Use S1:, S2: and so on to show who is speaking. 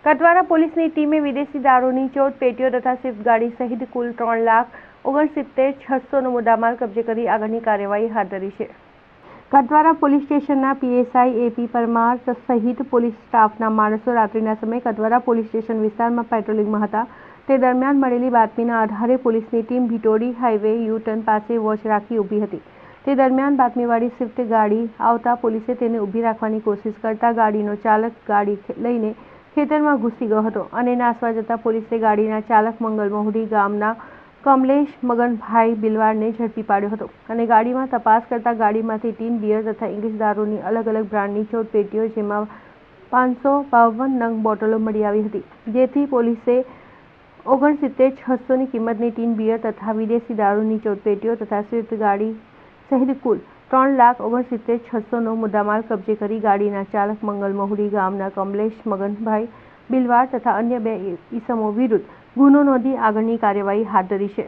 S1: કતવારા પોલીસની ટીમે વિદેશી દારૂની 14 પેટીઓ તથા સ્વિફ્ટ ગાડી સહિત કુલ 3,69,600નો મુદ્દામાલ કબજે કરી આગળની કાર્યવાહી હાથ ધરી છે. કતવારા પોલીસ સ્ટેશનના પીએસઆઈ એપી પરમાર સહિત પોલીસ સ્ટાફના માણસો રાત્રિના સમયે કતવારા પોલીસ સ્ટેશન વિસ્તારમાં પેટ્રોલિંગમાં હતા. તે દરમિયાન મળેલી બાતમીના આધારે પોલીસની ટીમ ભિટોડી હાઈવે યુ-ટર્ન પાસે વોચ રાખી ઊભી હતી. તે દરમિયાન બાતમીવાળી સ્વિફ્ટ ગાડી આવતા પોલીસે તેને ઊભી રાખવાની કોશિશ કરતા ગાડીનો ચાલક ગાડી લઈને ખેતરમાં ઘૂસી ગયો હતો અને નાસવા જતા પોલીસે ગાડીના ચાલક મંગલ મહુડી ગામના કમલેશ મગનભાઈ બિલવાડને ઝડપી પાડ્યો હતો અને ગાડીમાં તપાસ કરતા ગાડીમાંથી ટીન બિયર તથા ઇંગ્લિશ દારૂની અલગ અલગ બ્રાન્ડની 14 પેટીઓ જેમાં 552 નંગ બોટલો મળી આવી હતી, જેથી પોલીસે 69,600ની કિંમતની ટીન બિયર તથા વિદેશી દારૂની 14 પેટીઓ તથા સ્વિફ્ટ ગાડી સહિત કુલ 3,69,600નો મુદ્દામાલ કબજે કરી ગાડીના ચાલક મંગલ મહુડી ગામના કમલેશ મગનભાઈ બિલવાડ તથા અન્ય 2 ઈસમો વિરુદ્ધ ગુનો નોંધી આગળની કાર્યવાહી હાથ ધરી છે.